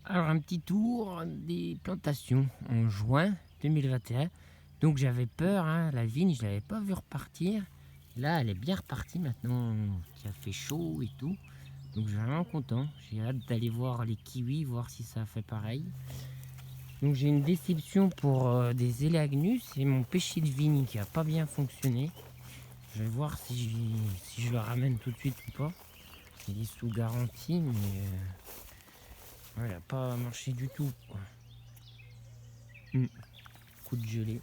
Alors un petit tour des plantations en juin 2021. Donc j'avais peur, hein, la vigne, je l'avais pas vu repartir. Là, elle est bien repartie maintenant qu'il a fait chaud et tout. Donc je suis vraiment content. J'ai hâte d'aller voir les kiwis, voir si ça fait pareil. Donc j'ai une déception pour des élagnus, c'est mon péché de vigne qui a pas bien fonctionné. Je vais voir si je le ramène tout de suite ou pas. Il est sous garantie, mais ouais, il n'a pas marché du tout, quoi. Coup de gelée.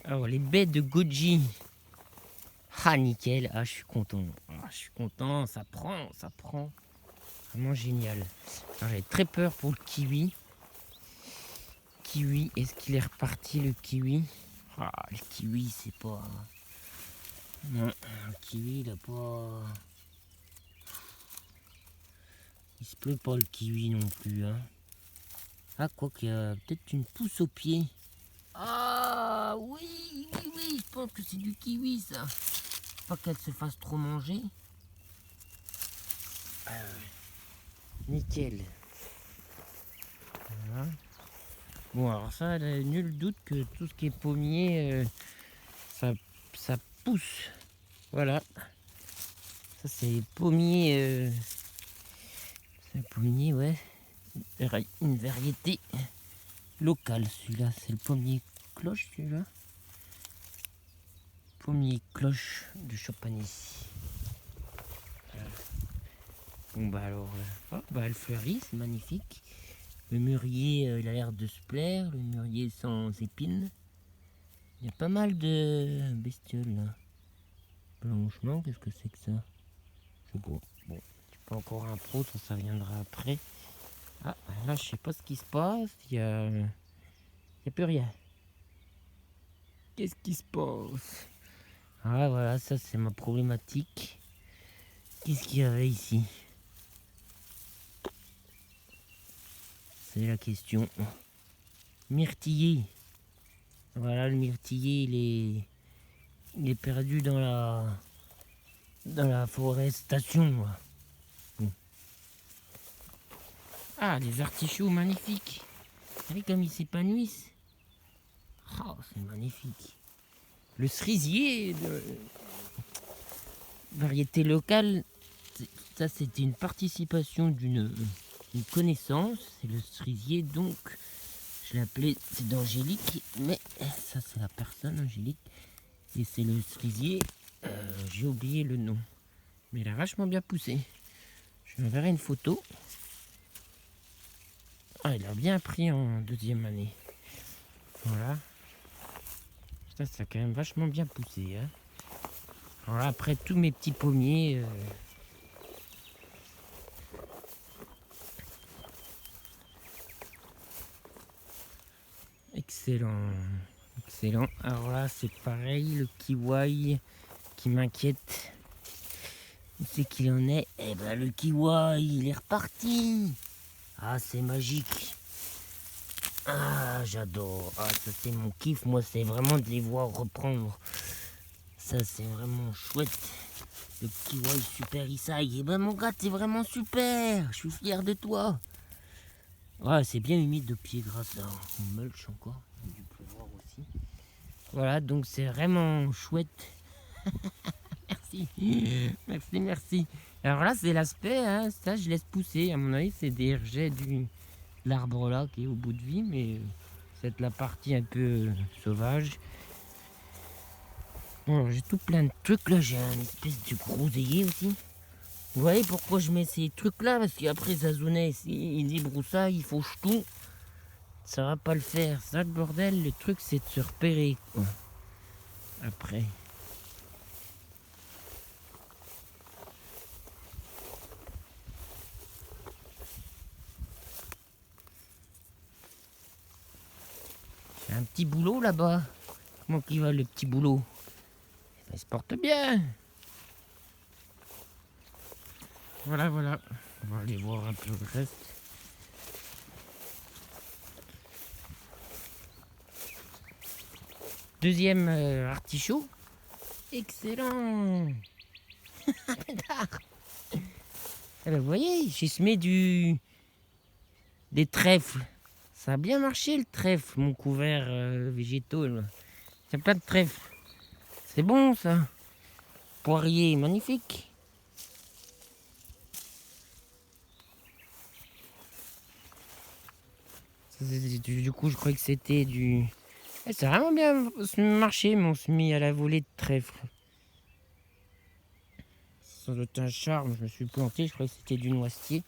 Alors les baies de goji. Ah nickel, ah je suis content. Ah, je suis content, ça prend. Vraiment génial. Alors j'avais très peur pour le kiwi. Kiwi, est-ce qu'il est reparti le kiwi? Ah le kiwi c'est pas... Non, le kiwi il a pas... Il se plaît pas le kiwi non plus, hein. Ah quoi qu'il y a peut-être une pousse au pied. Ah oui, je pense que c'est du kiwi ça. Pas qu'elle se fasse trop manger. Ah, nickel. Voilà. Bon alors ça, il a nul doute que tout ce qui est pommier, ça pousse. Voilà. Ça c'est pommier. C'est pommier, ouais. Une variété locale celui-là. C'est le pommier cloche celui-là. Pommier cloche de Champagny. Voilà. Bon bah alors, elle fleurit, c'est magnifique. Le mûrier, il a l'air de se plaire, le mûrier sans épines. Il y a pas mal de bestioles là. Blanchement, qu'est-ce que c'est que ça? Je sais pas. Bon, je suis pas encore un pro, ça viendra après. Ah, là je sais pas ce qui se passe, il y a plus rien. Qu'est-ce qui se passe? Ah voilà, ça c'est ma problématique. Qu'est-ce qu'il y avait ici? C'est la question. Myrtillé. Voilà, le myrtillé, il est perdu dans la forestation. Bon. Ah, les artichauts magnifiques. Regardez comme ils s'épanouissent. Oh, c'est magnifique. Le cerisier de variété locale, ça c'était une participation d'une connaissance. C'est le cerisier, donc je l'ai appelé, c'est d'Angélique, mais ça c'est la personne Angélique. Et c'est le cerisier, j'ai oublié le nom. Mais il a vachement bien poussé. Je lui enverrai une photo. Ah, il a bien pris en deuxième année. Voilà. Ça a quand même vachement bien poussé, hein. Alors là, après tous mes petits pommiers, excellent. Excellent. Alors là, c'est pareil, le kiwi qui m'inquiète. Où c'est qu'il en est? Eh ben, le kiwi, il est reparti. Ah, c'est magique. Ah, j'adore. Ah, ça, c'est mon kiff. Moi, c'est vraiment de les voir reprendre. Ça, c'est vraiment chouette. Le kiwi super Isai. Eh ben, mon gars, t'es vraiment super. Je suis fier de toi. Ouais, c'est bien humide de pied grâce à mon mulch encore. Il a dû pleuvoir aussi. Voilà, donc c'est vraiment chouette. Merci. Merci. Alors là, c'est l'aspect, hein, ça je laisse pousser. À mon avis, c'est des rejets de l'arbre là qui est au bout de vie, mais c'est la partie un peu sauvage. Bon, j'ai tout plein de trucs là. J'ai un espèce de groseillier aussi. Vous voyez pourquoi je mets ces trucs là? Parce qu'après Zazounet, il débroussaille, il fauche tout. Ça va pas le faire. Ça, le bordel, le truc, c'est de se repérer, quoi. Après. J'ai un petit boulot là-bas. Comment qu'il va le petit boulot? Il se porte bien. Voilà. On va aller voir un peu le reste. Deuxième artichaut. Excellent. Eh ben, vous voyez, j'ai semé des trèfles. Ça a bien marché le trèfle, mon couvert végétaux. Là. Il y a plein de trèfles. C'est bon ça. Poirier, magnifique. Du coup, je croyais que c'était du... ça a vraiment bien marché, mon semis à la volée de trèfle. Ça doit être un charme, je me suis planté, je croyais que c'était du noisetier.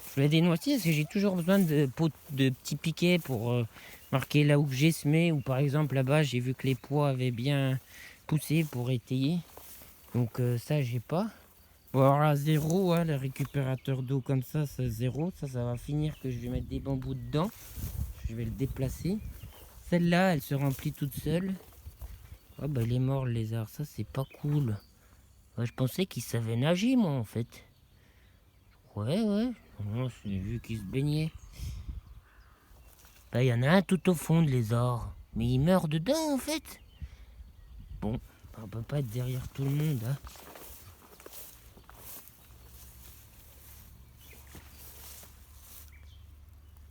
Je voulais des noisetiers parce que j'ai toujours besoin de petits piquets pour marquer là où j'ai semé. Ou par exemple là-bas, j'ai vu que les pois avaient bien poussé pour étayer. Donc ça, j'ai pas. Bon, alors là, zéro, hein, le récupérateur d'eau comme ça, c'est zéro. Ça va finir que je vais mettre des bambous dedans. Je vais le déplacer. Celle-là, elle se remplit toute seule. Oh bah il est mort le lézard, ça c'est pas cool. Ouais, je pensais qu'il savait nager moi en fait. Ouais, non, j'ai vu qu'il se baignait. Bah il y en a un tout au fond de lézard. Mais il meurt dedans en fait. Bon, on peut pas être derrière tout le monde, hein.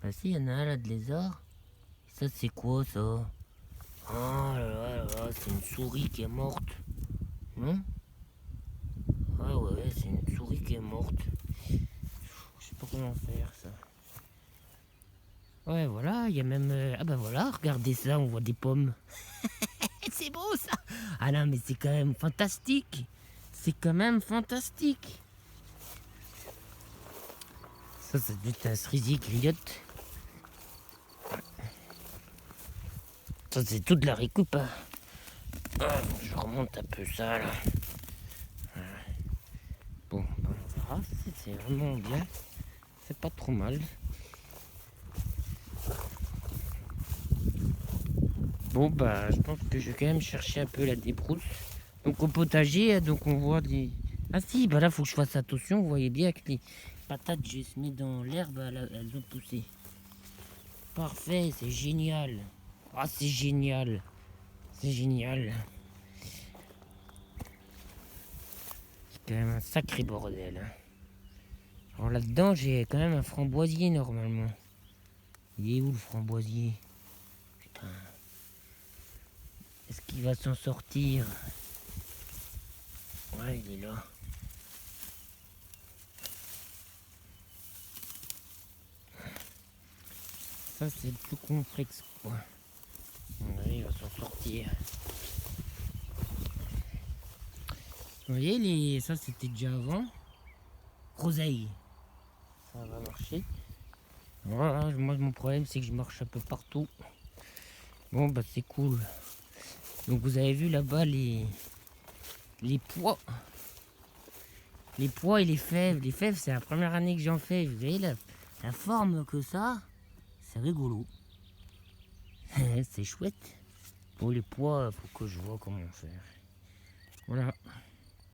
Bah si, il y en a un là de lézard. Ça c'est quoi ça? Oh là là, c'est une souris qui est morte. Non? Ah ouais, c'est une souris qui est morte. Je sais pas comment faire ça. Ouais, voilà, il y a même... Ah bah voilà, regardez ça, on voit des pommes. C'est beau ça. Ah non, mais c'est quand même fantastique. C'est quand même fantastique. Ça doit être un cerisier griotte. Ça, c'est toute la récup. Hein. Ah, je remonte un peu ça, là. Bon, on verra. C'est vraiment bien. C'est pas trop mal. Bon, bah, je pense que je vais quand même chercher un peu la débrousse. Donc, au potager, donc on voit des... Ah si, bah là, faut que je fasse attention. Vous voyez bien que les patates que j'ai semées dans l'herbe, elles ont poussé. Parfait, c'est génial. Ah, c'est génial. C'est génial. C'est quand même un sacré bordel. Hein. Alors là-dedans, j'ai quand même un framboisier normalement. Il est où le framboisier? Putain. Est-ce qu'il va s'en sortir? Ouais, il est là. Ça, c'est le plus complexe, quoi. Il va s'en sortir. Vous voyez, ça, c'était déjà avant. Groseille. Ça va marcher. Voilà, moi, mon problème, c'est que je marche un peu partout. Bon, bah, c'est cool. Donc, vous avez vu là-bas les pois. Les pois et les fèves. Les fèves, c'est la première année que j'en fais. Vous voyez la forme que ça, c'est rigolo. C'est chouette. Bon, les pois, faut que je vois comment faire. Voilà.